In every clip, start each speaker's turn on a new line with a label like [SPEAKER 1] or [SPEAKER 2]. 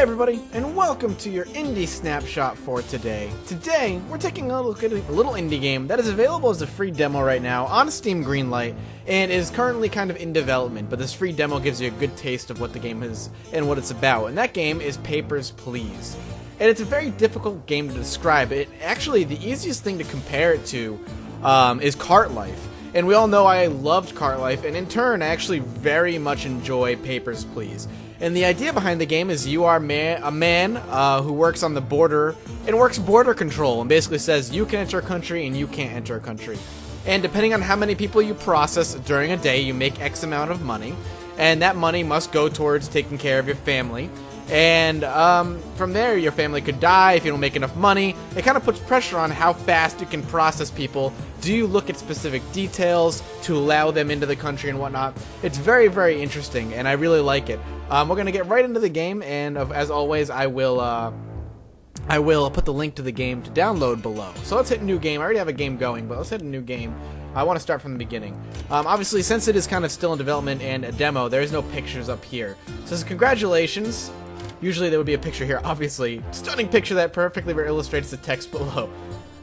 [SPEAKER 1] everybody, and welcome to your indie snapshot for today. Today, we're taking a look at a little indie game that is available as a free demo right now on Steam Greenlight, and is currently kind of in development, but this free demo gives you a good taste of what the game is and what it's about, and that game is Papers, Please. And it's a very difficult game to describe. Actually, the easiest thing to compare it to is Cart Life. And we all know I loved Cart Life, and in turn, I actually very much enjoy Papers, Please. And the idea behind the game is you are a man who works on the border and works border control, and basically says you can enter a country and you can't enter a country. And depending on how many people you process during a day, you make X amount of money, and that money must go towards taking care of your family. And from there, your family could die if you don't make enough money. It kind of puts pressure on how fast you can process people. Do you look at specific details to allow them into the country and whatnot? It's very, very interesting, and I really like it. We're going to get right into the game, and as always, I will put the link to the game to download below. So let's hit new game. I already have a game going, but let's hit a new game. I want to start from the beginning. Obviously, since it is kind of still in development and a demo, there is no pictures up here. So congratulations. Usually there would be a picture here, obviously. Stunning picture that perfectly illustrates the text below.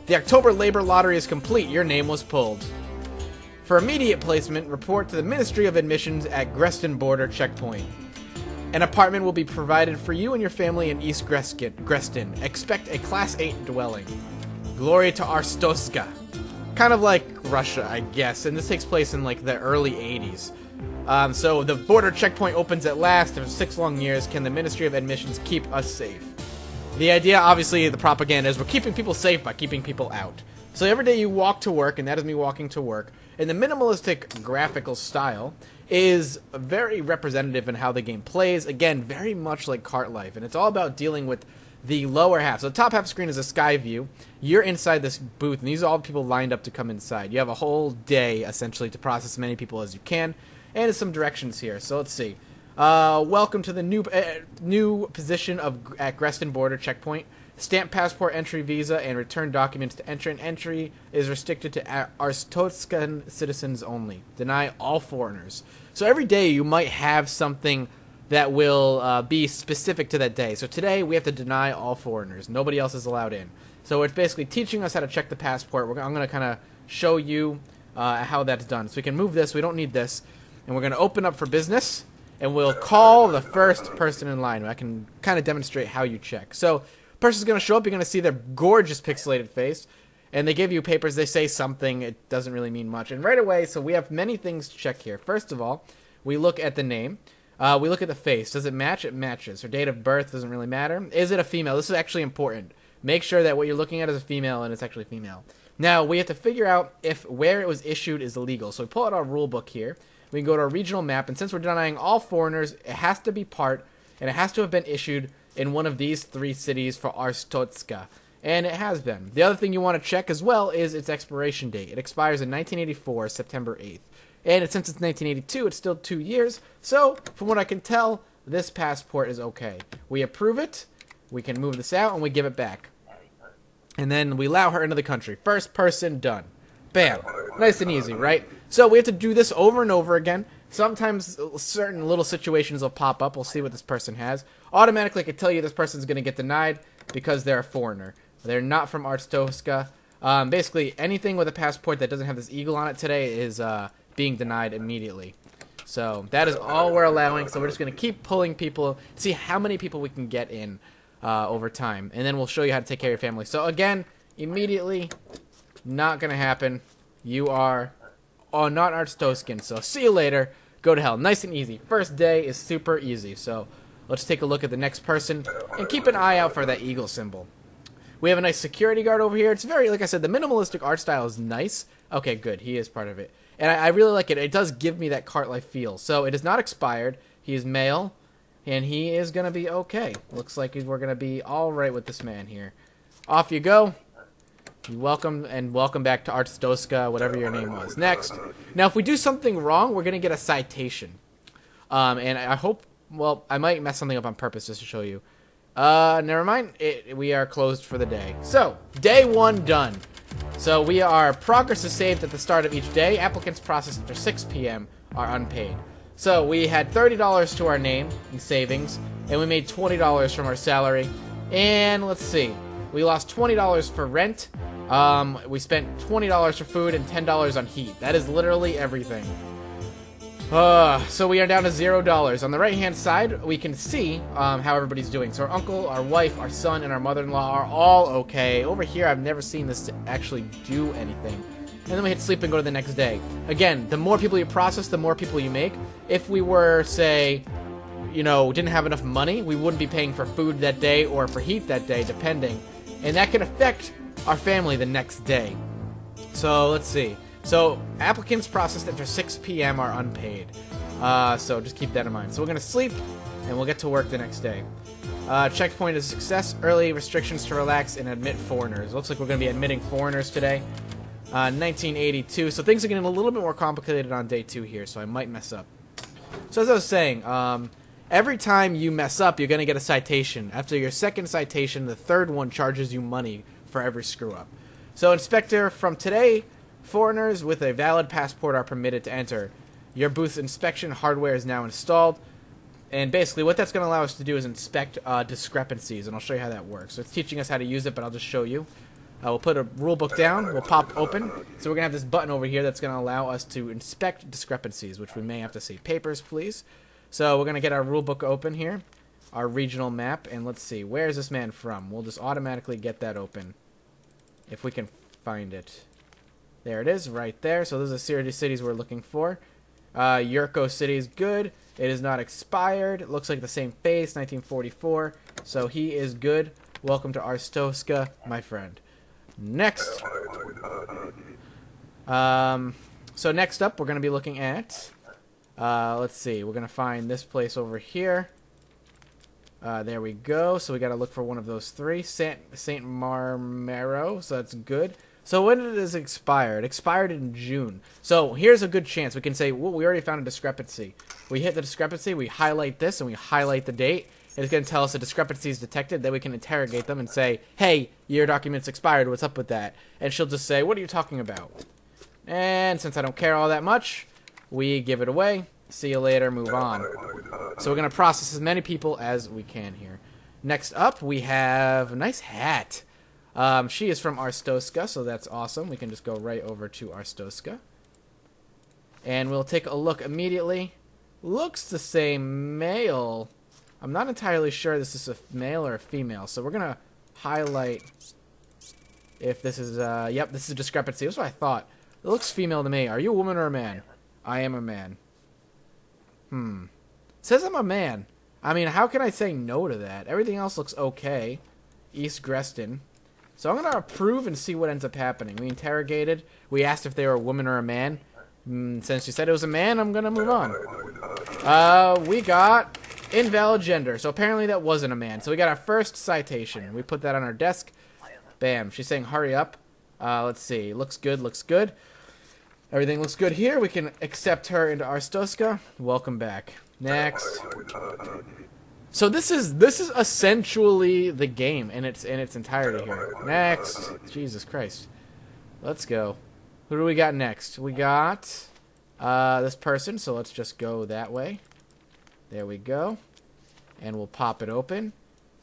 [SPEAKER 1] The October Labor Lottery is complete. Your name was pulled. For immediate placement, report to the Ministry of Admissions at Grestin Border Checkpoint. An apartment will be provided for you and your family in East Grestin. Expect a Class 8 dwelling. Glory to Arstotzka. Kind of like Russia, I guess, and this takes place in like the early 80s. So the border checkpoint opens at last. After 6 long years, can the Ministry of Admissions keep us safe? The idea, obviously, the propaganda is we're keeping people safe by keeping people out. So every day you walk to work, and that is me walking to work, and the minimalistic graphical style is very representative in how the game plays. Again, very much like Cart Life, and it's all about dealing with the lower half. So the top half of the screen is a sky view. You're inside this booth, and these are all the people lined up to come inside. You have a whole day, essentially, to process as many people as you can. And there's some directions here, so let's see. Welcome to the new position at Grestin Border Checkpoint. Stamp passport, entry visa, and return documents to enter. And entry is restricted to Arstotzkan citizens only. Deny all foreigners. So every day you might have something that will be specific to that day. So today we have to deny all foreigners. Nobody else is allowed in. So it's basically teaching us how to check the passport. I'm going to kind of show you how that's done. So we can move this. We don't need this. And we're going to open up for business, and we'll call the first person in line. I can kind of demonstrate how you check. So, person's going to show up. You're going to see their gorgeous pixelated face, and they give you papers. They say something. It doesn't really mean much. And right away, so we have many things to check here. First of all, we look at the name. We look at the face. Does it match? It matches. Her date of birth doesn't really matter. Is it a female? This is actually important. Make sure that what you're looking at is a female, and it's actually female. Now, we have to figure out if where it was issued is illegal. So we pull out our rule book here. We can go to our regional map, and since we're denying all foreigners, it has to be part, and it has to have been issued in one of these 3 cities for Arstotzka. And it has been. The other thing you want to check as well is its expiration date. It expires in 1984, September 8th. And since it's 1982, it's still 2 years. So, from what I can tell, this passport is okay. We approve it, we can move this out, and we give it back. And then we allow her into the country. First person, done. Bam. Nice and easy, right? So we have to do this over and over again. Sometimes certain little situations will pop up. We'll see what this person has. Automatically, I can tell you this person's going to get denied because they're a foreigner. They're not from Arstotzka. Basically, anything with a passport that doesn't have this eagle on it today is being denied immediately. So that is all we're allowing. So we're just going to keep pulling people, see how many people we can get in over time. And then we'll show you how to take care of your family. So again, immediately, not going to happen. You are not Arstotzkan, so see you later. Go to hell. Nice and easy. First day is super easy. So let's take a look at the next person and keep an eye out for that eagle symbol. We have a nice security guard over here. It's very, like I said, the minimalistic art style is nice. Okay, good. He is part of it. And I really like it. It does give me that Cart Life feel. So it is not expired. He is male, and he is going to be okay. Looks like we're going to be all right with this man here. Off you go. Welcome back to Arstotzka, whatever your name was. Next. Now, if we do something wrong, we're going to get a citation. And I hope, well, I might mess something up on purpose just to show you. Never mind. We are closed for the day. So, day 1 done. So, progress is saved at the start of each day. Applicants processed after 6 p.m. are unpaid. So, we had $30 to our name in savings. and we made $20 from our salary. And let's see, we lost $20 for rent. We spent $20 for food and $10 on heat. That is literally everything. So we are down to $0. On the right-hand side, we can see how everybody's doing. So our uncle, our wife, our son, and our mother-in-law are all okay. Over here, I've never seen this actually do anything. And then we hit sleep and go to the next day. Again, the more people you process, the more people you make. If we were, say, you know, didn't have enough money, we wouldn't be paying for food that day or for heat that day, depending. And that can affect our family the next day. So let's see. So applicants processed after 6 p.m. are unpaid. So just keep that in mind. So we're gonna sleep and we'll get to work the next day. Checkpoint is a success. Early restrictions to relax and admit foreigners. Looks like we're gonna be admitting foreigners today. 1982. So things are getting a little bit more complicated on day 2 here. So I might mess up. So as I was saying, every time you mess up, you're gonna get a citation. After your second citation, the third one charges you money for every screw up. So inspector, from today, foreigners with a valid passport are permitted to enter. Your booth's inspection hardware is now installed. And basically what that's going to allow us to do is inspect discrepancies. And I'll show you how that works. So it's teaching us how to use it, but I'll just show you. We'll put a rule book down. We'll pop open. So we're going to have this button over here that's going to allow us to inspect discrepancies, which we may have to see. Papers, please. So we're going to get our rule book open here. Our regional map. And let's see. Where is this man from? We'll just automatically get that open. If we can find it. There it is, right there. So those are the series of cities we're looking for. Yurko City is good. It is not expired. It looks like the same face, 1944. So he is good. Welcome to Arstoska, my friend. Next. So next up, we're going to be looking at... let's see. We're going to find this place over here. There we go. So we got to look for one of those 3. Saint Marmero. So that's good. So when did it expire? It expired in June. So here's a good chance. We can say, well, we already found a discrepancy. We hit the discrepancy, we highlight this, and we highlight the date. It's going to tell us a discrepancy is detected. Then we can interrogate them and say, hey, your document's expired. What's up with that? And she'll just say, what are you talking about? And since I don't care all that much, we give it away. See you later. Move on. So we're going to process as many people as we can here. Next up, we have a nice hat. She is from Arstoska, so that's awesome. We can just go right over to Arstoska. And we'll take a look immediately. Looks the same, male. I'm not entirely sure this is a male or a female, so we're going to highlight if this is, yep, this is a discrepancy. That's what I thought. It looks female to me. Are you a woman or a man? I am a man. It says I'm a man. I mean, how can I say no to that? Everything else looks okay. East Greston. So I'm going to approve and see what ends up happening. We interrogated. We asked if they were a woman or a man. Since she said it was a man, I'm going to move on. We got invalid gender. So apparently that wasn't a man. So we got our first citation. We put that on our desk. Bam. She's saying hurry up. Let's see. Looks good, looks good. Everything looks good here. We can accept her into Arstoska. Welcome back. Next. So this is essentially the game in its entirety here. Next. Jesus Christ. Let's go. Who do we got next? We got this person, so let's just go that way. There we go. And we'll pop it open.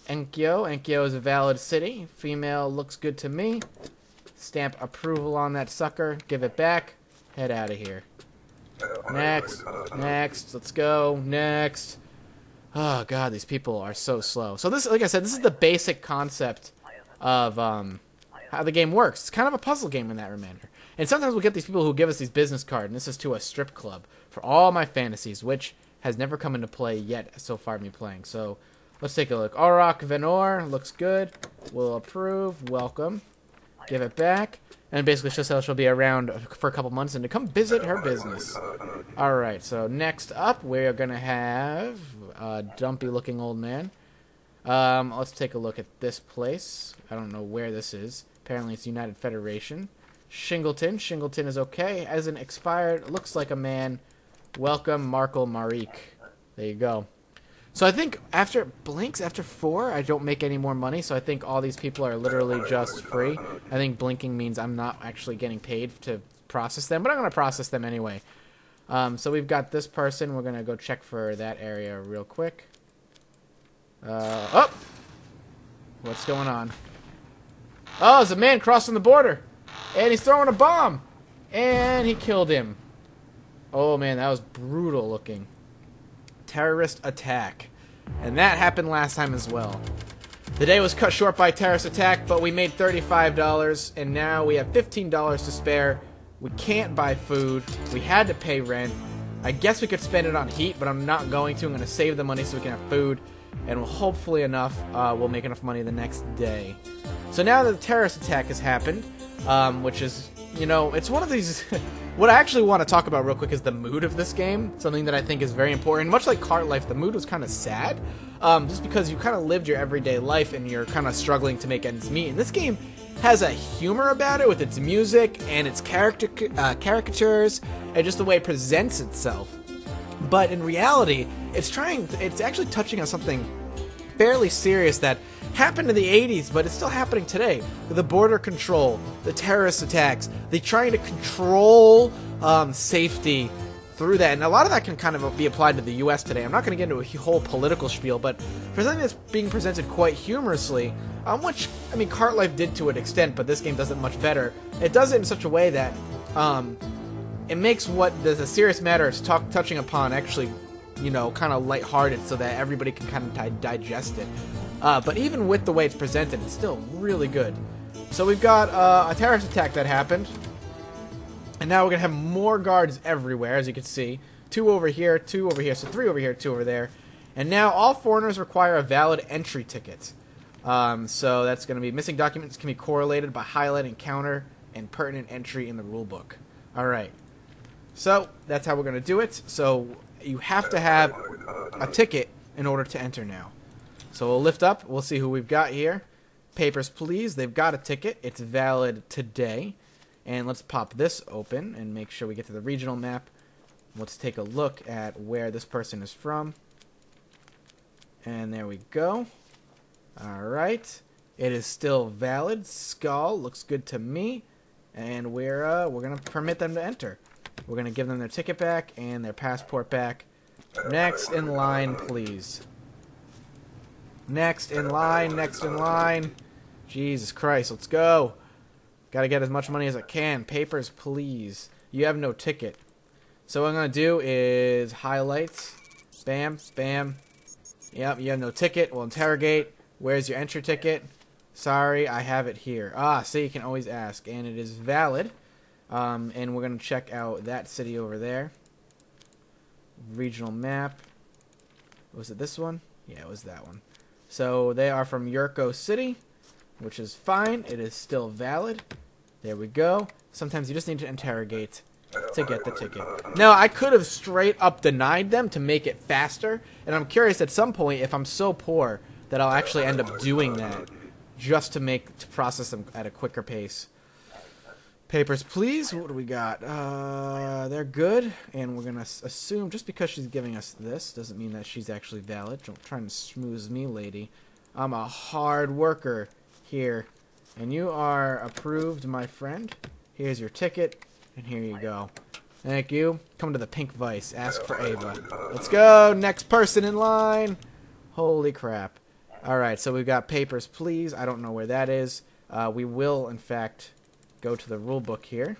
[SPEAKER 1] Enkyo. Enkyo is a valid city. Female looks good to me. Stamp approval on that sucker. Give it back. Head out of here. Next. Next. Let's go. Next. Oh, God, these people are so slow. So this, like I said, this is the basic concept of how the game works. It's kind of a puzzle game in that manner. And sometimes we'll get these people who give us these business cards, and this is to a strip club for all my fantasies, which has never come into play yet so far me playing. So let's take a look. Auroch Venor looks good. We'll approve. Welcome. Give it back. And basically she'll say she'll be around for a couple months and to come visit her business. Alright, so next up we're going to have a dumpy-looking old man. Let's take a look at this place. I don't know where this is. Apparently it's United Federation. Shingleton. Shingleton is okay. Hasn't expired. Looks like a man. Welcome, Markle Marik. There you go. So I think after blinks, after 4, I don't make any more money. So I think all these people are literally just free. I think blinking means I'm not actually getting paid to process them, but I'm going to process them anyway. So we've got this person. We're going to go check for that area real quick. Oh! What's going on? Oh, there's a man crossing the border. And he's throwing a bomb. And he killed him. Oh, man, that was brutal looking. Terrorist attack. And that happened last time as well. The day was cut short by terrorist attack, but we made $35, and now we have $15 to spare. We can't buy food. We had to pay rent. I guess we could spend it on heat, but I'm not going to. I'm going to save the money so we can have food, and hopefully we'll make enough money the next day. So now that the terrorist attack has happened, which is, you know, it's one of these... What I actually want to talk about real quick is the mood of this game, something that I think is very important. Much like Cart Life, the mood was kind of sad, just because you kind of lived your everyday life and you're kind of struggling to make ends meet. And this game has a humor about it with its music and its caricatures and just the way it presents itself. But in reality, it's actually touching on something fairly serious that happened in the 80s, but it's still happening today. The border control, the terrorist attacks, the trying to control safety through that. And a lot of that can kind of be applied to the U.S. today. I'm not going to get into a whole political spiel, but for something that's being presented quite humorously, which, I mean, Cart Life did to an extent, but this game does it much better. It does it in such a way that it makes what the serious matter is touching upon actually, you know, kind of lighthearted so that everybody can kind of digest it. But even with the way it's presented, it's still really good. So we've got a terrorist attack that happened. And now we're going to have more guards everywhere, as you can see. 2 over here, 2 over here, so 3 over here, 2 over there. And now all foreigners require a valid entry ticket. So that's going to be missing documents can be correlated by highlighting counter and pertinent entry in the rulebook. Alright. So that's how we're going to do it. So you have to have a ticket in order to enter now. So we'll lift up. We'll see who we've got here. Papers, please. They've got a ticket. It's valid today. And let's pop this open and make sure we get to the regional map. Let's take a look at where this person is from. And there we go. Alright. It is still valid. Skull looks good to me. And we're going to permit them to enter. We're going to give them their ticket back and their passport back. Next in line, please. Next in line, next in line. Jesus Christ, let's go. Gotta get as much money as I can. Papers, please. You have no ticket. So what I'm gonna do is highlights. Bam, bam. Yep, you have no ticket. We'll interrogate. Where's your entry ticket? Sorry, I have it here. Ah, see, you can always ask. And it is valid. And we're gonna check out that city over there. Regional map. Was it this one? Yeah, it was that one. So they are from Yurko City, which is fine. It is still valid. There we go. Sometimes you just need to interrogate to get the ticket. Now, I could have straight up denied them to make it faster, and I'm curious at some point if I'm so poor that I'll actually end up doing that just to process them at a quicker pace. Papers, please. What do we got? They're good, and we're gonna assume just because she's giving us this doesn't mean that she's actually valid. Don't try and smooth me, lady. I'm a hard worker here, and you are approved, my friend. Here's your ticket, and here you go. Thank you. Come to the Pink Vice. Ask for Ava. Let's go. Next person in line. Holy crap. All right, so we've got papers, please. I don't know where that is. We will, in fact, go to the rule book here.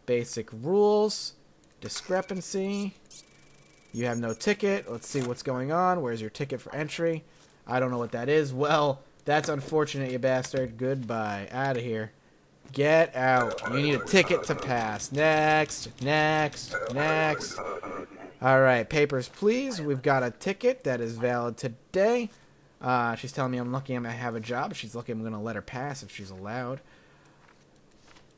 [SPEAKER 1] Basic rules. Discrepancy. You have no ticket. Let's see what's going on. Where's your ticket for entry? I don't know what that is. Well, that's unfortunate, you bastard. Goodbye. Out of here. Get out. You need a ticket to pass. Next. Next. Next. Alright, papers, please. We've got a ticket that is valid today. She's telling me I'm lucky I have a job. She's lucky I'm going to let her pass if she's allowed.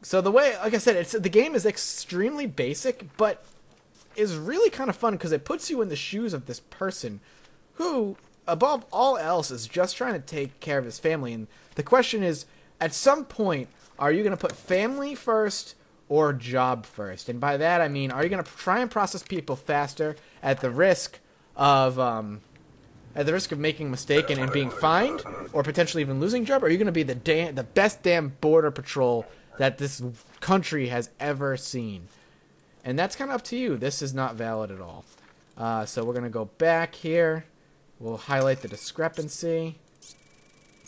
[SPEAKER 1] So the way, like I said, the game is extremely basic, but is really kind of fun because it puts you in the shoes of this person who, above all else, is just trying to take care of his family. And the question is, at some point, are you going to put family first or job first? And by that, I mean, are you going to try and process people faster at the risk of making a mistake and being fined, or potentially even losing a job? Or are you going to be the best damn border patrol that this country has ever seen? And that's kind of up to you. This is not valid at all. So we're going to go back here. We'll highlight the discrepancy.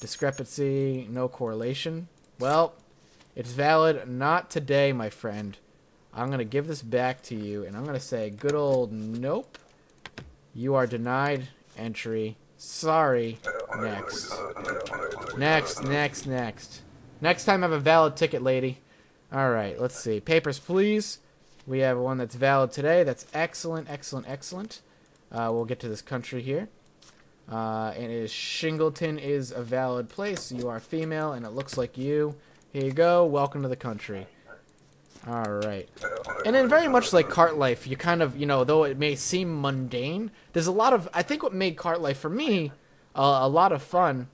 [SPEAKER 1] Discrepancy, no correlation. Well, it's valid. Not today, my friend. I'm going to give this back to you, and I'm going to say good old nope. You are denied entry. Sorry. Next. Next, next, next. Next time I have a valid ticket, lady. Alright, let's see. Papers, please. We have one that's valid today. That's excellent, excellent, excellent. We'll get to this country here. And it is Shingleton is a valid place. You are female, and it looks like you. Here you go. Welcome to the country. Alright. And then very much like Cart Life, you kind of, you know, though it may seem mundane, there's a lot of, I think what made Cart Life for me a lot of fun,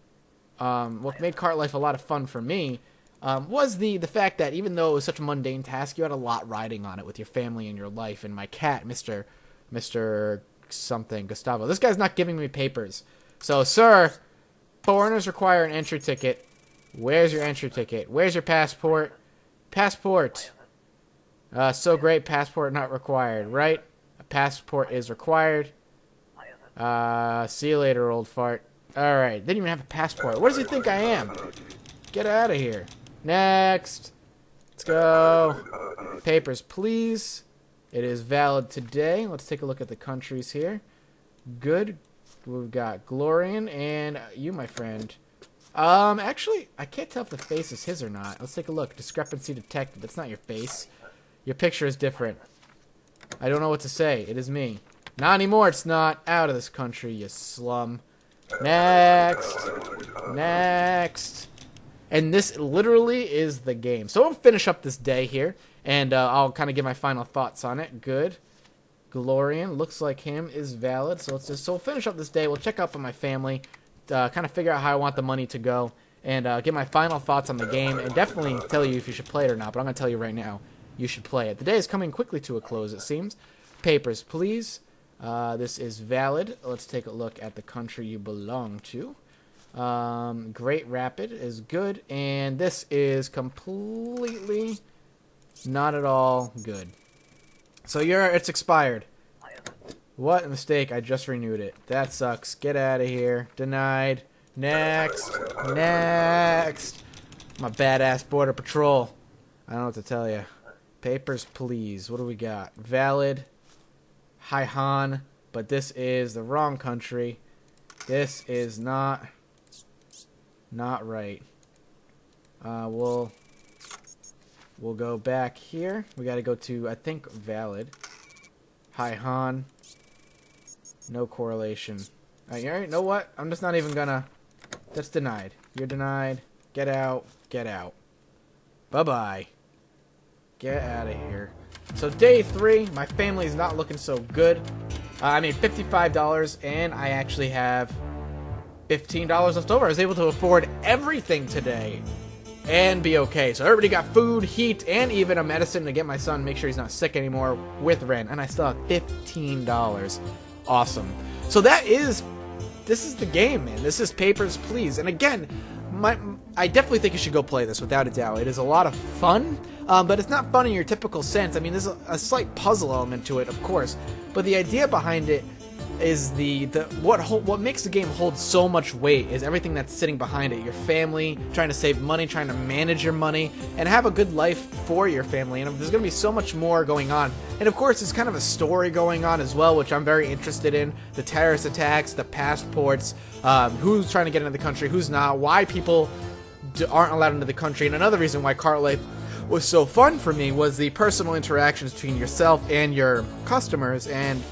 [SPEAKER 1] what made Cart Life a lot of fun for me was the fact that even though it was such a mundane task, you had a lot riding on it with your family and your life. And my cat, Mr. something, Gustavo. This guy's not giving me papers. So, sir, foreigners require an entry ticket. Where's your entry ticket? Where's your passport? Passport. So great, passport not required, right? A passport is required. See you later, old fart. Alright, didn't even have a passport. What does he think I am? Get out of here. Next. Let's go. Papers, please. It is valid today. Let's take a look at the countries here. Good. We've got Glorian and you, my friend. Actually, I can't tell if the face is his or not. Let's take a look. Discrepancy detected. That's not your face. Your picture is different. I don't know what to say. It is me. Not anymore, it's not. Out of this country, you slum. Next. Next. And this literally is the game. So we'll finish up this day here. And I'll kind of give my final thoughts on it. Good. Glorian. Looks like him is valid. So we'll finish up this day. We'll check up on my family. Kind of figure out how I want the money to go. And get my final thoughts on the game. And definitely tell you if you should play it or not. But I'm going to tell you right now. You should play it. The day is coming quickly to a close, it seems. Papers, please. This is valid. Let's take a look at the country you belong to. Great Rapid is good. And this is completely not at all good. So it's expired. What a mistake. I just renewed it. That sucks. Get out of here. Denied. Next. Next. My badass border patrol. I don't know what to tell you. Papers, please. What do we got? Valid. Haihan. But this is the wrong country. This is not right. We'll go back here. We got to go to, I think, valid. Haihan. No correlation. Alright, you know what? I'm just not even gonna... That's denied. You're denied. Get out. Get out. Bye-bye. Get out of here. So day 3, my family's not looking so good. I made $55, and I actually have $15 left over. I was able to afford everything today and be okay. So everybody got food, heat, and even a medicine to get my son, make sure he's not sick anymore, with rent. And I still have $15. Awesome. So this is the game, man. This is Papers, Please. And again, I definitely think you should go play this, without a doubt. It is a lot of fun, but it's not fun in your typical sense. I mean, there's a slight puzzle element to it, of course, but the idea behind it is what makes the game hold so much weight is everything that's sitting behind it. Your family, trying to save money, trying to manage your money, and have a good life for your family. And there's going to be so much more going on. And of course, there's kind of a story going on as well, which I'm very interested in. The terrorist attacks, the passports, who's trying to get into the country, who's not, why people aren't allowed into the country. And another reason why Cart Life was so fun for me was the personal interactions between yourself and your customers, and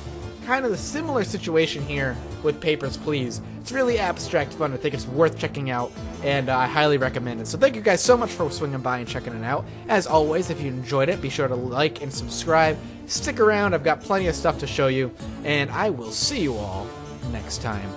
[SPEAKER 1] kind of the similar situation here with Papers, Please. It's really abstract fun. I think it's worth checking out, and I highly recommend it. So thank you guys so much for swinging by and checking it out. As always, if you enjoyed it, be sure to like and subscribe. Stick around. I've got plenty of stuff to show you, and I will see you all next time.